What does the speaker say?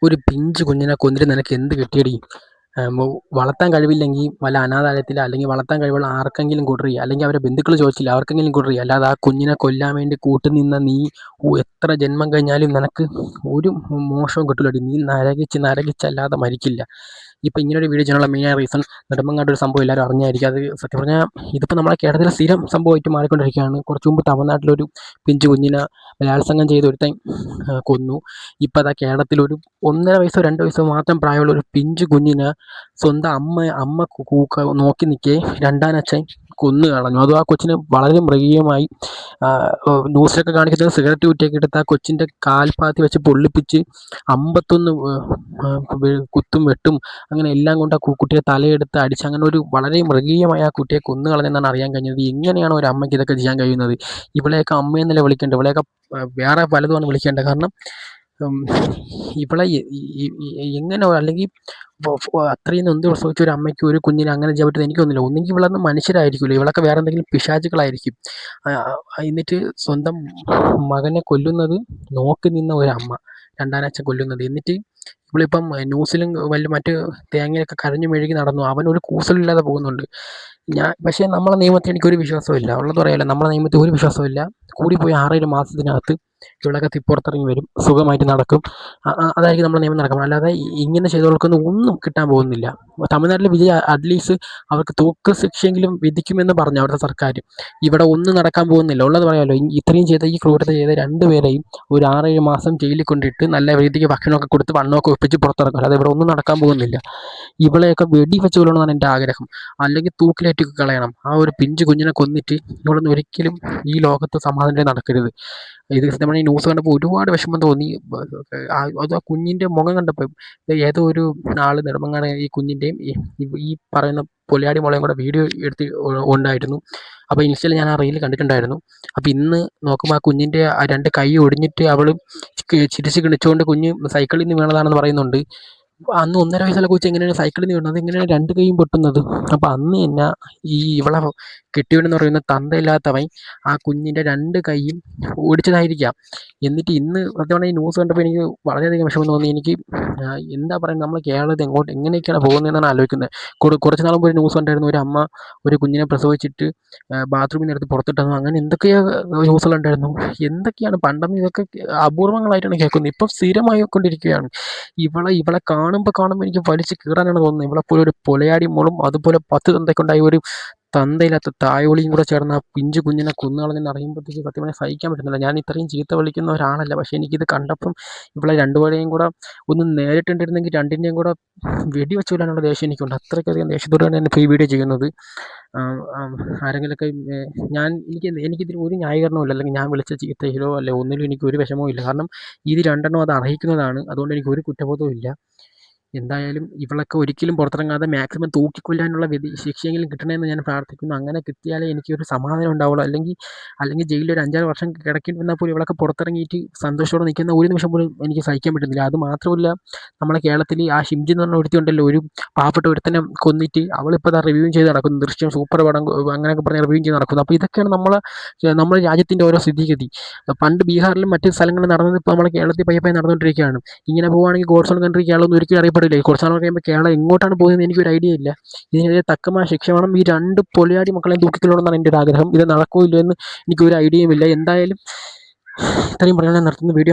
ഒരു പിഞ്ചു കുഞ്ഞിനെ കൊന്നിട്ട് നിനക്ക് എന്ത് കിട്ടിയടി? വളർത്താൻ കഴിവില്ലെങ്കിൽ വല്ല അനാഥാലയത്തിലോ അല്ലെങ്കിൽ വളർത്താൻ കഴിവുള്ള ആർക്കെങ്കിലും കൊടുറി, അല്ലെങ്കിൽ അവരെ ബന്ധുക്കൾ ചോദിച്ചില്ല ആർക്കെങ്കിലും കൊടുറി. അല്ലാതെ ആ കുഞ്ഞിനെ കൊല്ലാൻ വേണ്ടി കൂട്ടുനിന്ന നീ എത്ര ജന്മം കഴിഞ്ഞാലും നിനക്ക് ഒരു മോശവും കിട്ടില്ലടി. നീ നരകിച്ചല്ലാതെ മരിക്കില്ല. ഇപ്പം ഇങ്ങനൊരു വീഡിയോ ചെയ്യാനുള്ള മെയിൻ റീസൺ, നെടുമങ്ങാട് ഒരു സംഭവം എല്ലാവരും അറിഞ്ഞായിരിക്കും. അത് സത്യം പറഞ്ഞാൽ ഇതിപ്പോൾ നമ്മളെ കേരളത്തിലെ സ്ഥിരം സംഭവമായിട്ട് മാറിക്കൊണ്ടിരിക്കുകയാണ്. കുറച്ച് മുമ്പ് തമിഴ്നാട്ടിലൊരു പിഞ്ചു കുഞ്ഞിനെ ബലാത്സംഗം ചെയ്ത് ഒരുത്തൻ കൊന്നു. ഇപ്പം അതാ കേരളത്തിലൊരു 1.5 വയസ്സോ 2 വയസ്സോ മാത്രം പ്രായമുള്ള ഒരു പിഞ്ചു കുഞ്ഞിനെ സ്വന്തം അമ്മ നോക്കി നിൽക്കെ രണ്ടാനച്ഛൻ കൊന്നു കളഞ്ഞു. അതും ആ കൊച്ചിന് വളരെ മൃഗീയമായി. ന്യൂസിലൊക്കെ കാണിക്കുന്നത് സിഗരറ്റ് കുറ്റിയൊക്കെ എടുത്ത് ആ കൊച്ചിൻ്റെ കാൽപ്പാത്തി വെച്ച് പൊള്ളിപ്പിച്ച് 51 കുത്തും വെട്ടും അങ്ങനെ എല്ലാം കൊണ്ട് ആ കുട്ടിയെ തലയെടുത്ത് അടിച്ച് അങ്ങനെ ഒരു വളരെ മൃഗീയമായി ആ കുട്ടിയെ കൊന്നു കളഞ്ഞെന്നാണ് അറിയാൻ കഴിഞ്ഞത്. എങ്ങനെയാണ് ഒരു അമ്മയ്ക്ക് ഇതൊക്കെ ചെയ്യാൻ കഴിയുന്നത്? ഇവളെയൊക്കെ അമ്മയെന്നല്ലേ വിളിക്കേണ്ടത്, ഇവളെയൊക്കെ വേറെ പലതുമാണ് വിളിക്കേണ്ടത്. കാരണം ഇവളെ എങ്ങനെ, അല്ലെങ്കിൽ അത്രയും നൊന്ത് പ്രസവിച്ച ഒരു അമ്മയ്ക്ക് ഒരു കുഞ്ഞിനെ അങ്ങനെ ചെയ്യാൻ പറ്റുന്നത് എനിക്ക് തോന്നുന്നില്ല. ഒന്നെങ്കിൽ ഇവളൊന്നും മനുഷ്യരായിരിക്കില്ല, ഇവളൊക്കെ വേറെ എന്തെങ്കിലും പിശാചുകളായിരിക്കും. എന്നിട്ട് സ്വന്തം മകനെ കൊല്ലുന്നത് നോക്കി നിന്ന ഒരമ്മ, രണ്ടാനച്ഛൻ കൊല്ലുന്നത്. എന്നിട്ട് ഇവളിപ്പം ന്യൂസിലും മറ്റ് തേങ്ങയൊക്കെ കരഞ്ഞു മെഴുകി നടന്നു. അവനൊരു കൂസലില്ലാതെ പോകുന്നുണ്ട്. പക്ഷേ നമ്മളെ നിയമത്തിൽ എനിക്കൊരു വിശ്വാസമില്ല, ഉള്ളത് പറയാമല്ലോ. നമ്മളെ നിയമത്തിൽ ഒരു വിശ്വാസമില്ല. കൂടിപ്പോയി 6-7 മാസത്തിനകത്ത് ഇവളൊക്കെ പുറത്തിറങ്ങി വരും, സുഖമായിട്ട് നടക്കും. അതായിരിക്കും നമ്മുടെ നിയമം നടക്കുന്നത്. അല്ലാതെ ഇങ്ങനെ ചെയ്തവർക്കൊന്നും ഒന്നും കിട്ടാൻ പോകുന്നില്ല. തമിഴ്നാട്ടിലെ വിജയ് അറ്റ്ലീസ്റ്റ് അവർക്ക് തൂക്ക് ശിക്ഷയെങ്കിലും വിധിക്കുമെന്ന് പറഞ്ഞു അവിടുത്തെ സർക്കാർ. ഇവിടെ ഒന്നും നടക്കാൻ പോകുന്നില്ല, ഉള്ളത് പറയാമല്ലോ. ഇത്രയും ചെയ്ത ഈ ക്രൂരത ചെയ്ത 2 പേരെയും ഒരു 6-7 മാസം ജയിലിൽ കൊണ്ടിട്ട് നല്ല രീതിക്ക് ഭക്ഷണമൊക്കെ കൊടുത്ത് വണ്ണമൊക്കെ ഒപ്പിച്ച് പുറത്തിറക്കും. അല്ലാതെ ഇവിടെ ഒന്നും നടക്കാൻ പോകുന്നില്ല. ഇവളെയൊക്കെ വെടി വെച്ച് കൊല്ലണമെന്നാണ് എൻ്റെ ആഗ്രഹം, അല്ലെങ്കിൽ തൂക്കിലേറ്റി കളയണം. ആ ഒരു പിഞ്ചു കുഞ്ഞിനെ കൊന്നിട്ട് ഇവളൊന്നും ഒരിക്കലും ഈ ലോകത്ത് സമാധാനം നടക്കരുത്. ഇത് നമ്മൾ ഈ ന്യൂസ് കണ്ടപ്പോൾ ഒരുപാട് വിഷമം തോന്നി. അത് ആ കുഞ്ഞിൻ്റെ മുഖം കണ്ടപ്പോൾ ഏതോ ഒരു ആൾ നെടുമങ്ങാട് ഈ കുഞ്ഞിൻ്റെയും ഈ പറയുന്ന പൊലിയാടി മുളയും കൂടെ വീഡിയോ എടുത്ത് ഉണ്ടായിരുന്നു. അപ്പോൾ ഇൻസ്റ്റയിൽ ഞാൻ ആ റീൽ കണ്ടിട്ടുണ്ടായിരുന്നു. അപ്പോൾ ഇന്ന് നോക്കുമ്പോൾ ആ കുഞ്ഞിൻ്റെ ആ 2 കൈ ഒടിഞ്ഞിട്ട് അവൾ ചിരിച്ച് കിണിച്ചുകൊണ്ട് കുഞ്ഞ് സൈക്കിളിൽ നിന്ന് വീണതാണെന്ന് പറയുന്നുണ്ട്. അന്ന് 1.5 വയസ്സുള്ള കൊച്ച് എങ്ങനെയാണ് സൈക്കിളിൽ നിന്ന് വീണത്? എങ്ങനെയാണ് 2 കൈയും പൊട്ടുന്നത്? അപ്പോൾ അന്ന് തന്നെ ഇവളെ കെട്ടിയവനെന്ന് പറയുന്ന തന്തയില്ലാത്തവൻ ആ കുഞ്ഞിൻ്റെ 2 കൈയും ഓടിച്ചതായിരിക്കാം. എന്നിട്ട് ഇന്ന് സത്യമാണ് ഈ ന്യൂസ് കണ്ടപ്പോൾ എനിക്ക് വളരെയധികം വിഷമം തോന്നി. എനിക്ക് എന്താ പറയുക, നമ്മൾ കേരളത്തിൽ എങ്ങനെയൊക്കെയാണ് പോകുന്നതെന്നാണ് ആലോചിക്കുന്നത്. കുറച്ച് നാൾ മുമ്പ് ഒരു ന്യൂസ് കണ്ടായിരുന്നു, ഒരു അമ്മ ഒരു കുഞ്ഞിനെ പ്രസവിച്ചിട്ട് ബാത്റൂമിൽ നിന്ന് എടുത്ത് പുറത്തിട്ടു. അങ്ങനെ എന്തൊക്കെയോ ന്യൂസുകളുണ്ടായിരുന്നു. എന്തൊക്കെയാണ് പണ്ടെന്ന് ഇതൊക്കെ അപൂർവങ്ങളായിട്ടാണ് കേൾക്കുന്നത്, ഇപ്പം സ്ഥിരമായി കൊണ്ടിരിക്കുകയാണ്. ഇവളെ കാണുമ്പോൾ എനിക്ക് വലിച്ച് കീറാനാണ് തോന്നുന്നത്. ഇവളെപ്പോലെ ഒരു പൊലയാടി മോളും അതുപോലെ 10 തന്തയ്ക്കുണ്ടായ ഒരു തന്തയില്ലാത്ത തായോളിയും കൂടെ ചേർന്ന് ആ പിഞ്ചു കുഞ്ഞിനെ കൊന്നുകളഞ്ഞെന്ന് അറിയുമ്പോഴത്തേക്ക് സത്യം പറഞ്ഞാൽ സഹിക്കാൻ പറ്റുന്നില്ല. ഞാൻ ഇത്രയും ചീത്ത വിളിക്കുന്ന ഒരാളല്ല, പക്ഷേ എനിക്കിത് കണ്ടപ്പം ഇവളെ 2 പേരെയും കൂടെ ഒന്ന് നേരിട്ടുണ്ടിരുന്നെങ്കിൽ 2ൻ്റെയും കൂടെ വെടിവെച്ച് കൊല്ലാനുള്ള ദേഷ്യം എനിക്കുണ്ട്. അത്രയ്ക്കധികം ദേഷ്യത്തോടെയാണ് ഞാനിപ്പോൾ ഈ വീഡിയോ ചെയ്യുന്നത്. ആരെങ്കിലുമൊക്കെ എനിക്കിതിൽ ഒരു ന്യായീകരണവും ഇല്ല, അല്ലെങ്കിൽ ഞാൻ വിളിച്ച ചീത്തയിലോ അല്ലെ ഒന്നിലും എനിക്ക് ഒരു വിഷമവും ഇല്ല. കാരണം ഇത് 2 അത് അർഹിക്കുന്നതാണ്. അതുകൊണ്ട് എനിക്ക് ഒരു കുറ്റബോധവും ഇല്ല. എന്തായാലും ഇവളൊക്കെ ഒരിക്കലും പുറത്തിറങ്ങാതെ മാക്സിമം തൂക്കിക്കൊല്ലാനുള്ള ശിക്ഷയെങ്കിലും കിട്ടണമെന്ന് ഞാൻ പ്രാർത്ഥിക്കുന്നു. അങ്ങനെ കിട്ടിയാലേ എനിക്കൊരു സമാധാനം ഉണ്ടാവുള്ളൂ. അല്ലെങ്കിൽ ജയിലിൽ ഒരു 5-6 വർഷം കിടക്കേണ്ടി വന്നാൽ പോലും ഇവളൊക്കെ പുറത്തിറങ്ങിയിട്ട് സന്തോഷത്തോടെ നിൽക്കുന്ന ഒരു നിമിഷം പോലും എനിക്ക് സഹിക്കാൻ പറ്റുന്നില്ല. അത് മാത്രമല്ല, നമ്മളെ കേരളത്തിൽ ആ ഷിംജി എന്ന് പറഞ്ഞ ഒരുത്തിയുണ്ടല്ലോ, ഒരു പാവപ്പെട്ട ഒരുത്തനെ കൊന്നിട്ട് അവളിപ്പോൾ അത് റിവ്യൂ ചെയ്ത് നടക്കുന്നു. ദൃശ്യം സൂപ്പർ പടം അങ്ങനെയൊക്കെ പറഞ്ഞ് റിവ്യൂ ചെയ്ത് നടക്കുന്നു. അപ്പോൾ ഇതൊക്കെയാണ് നമ്മുടെ രാജ്യത്തിൻ്റെ ഓരോ സ്ഥിതിഗതി. പണ്ട് ബീഹാറിലും മറ്റ് സ്ഥലങ്ങളിൽ നടന്നത് ഇപ്പോൾ നമ്മുടെ കേരളത്തിൽ പയ്യെ നടന്നുകൊണ്ടിരിക്കുകയാണ്. ഇങ്ങനെ പോവുകയാണെങ്കിൽ ഗോഡ്സ് ഓൺ കൺട്രി കേരളം ഒന്നും ഒരിക്കലും അറിയപ്പെടില്ല. കുറച്ച് നാൾ കഴിയുമ്പോൾ കേരളം എങ്ങോട്ടാണ് പോകുന്നതെന്ന് എനിക്കൊരു ഐഡിയ ഇല്ല. ഇതിനെതിരെ തക്കമായ ശിക്ഷ വേണം. ഈ 2 പൊലിയാടി മക്കളെയും തൂക്കിക്കൊല്ലണമെന്നാണ് എൻ്റെ ഒരു ആഗ്രഹം. ഇത് നടക്കുമോ ഇല്ലയോ എന്ന് എനിക്കൊരു ഐഡിയയും ഇല്ല. എന്തായാലും ഇത്രയും പറയാൻ നിർത്തുന്ന വീഡിയോ.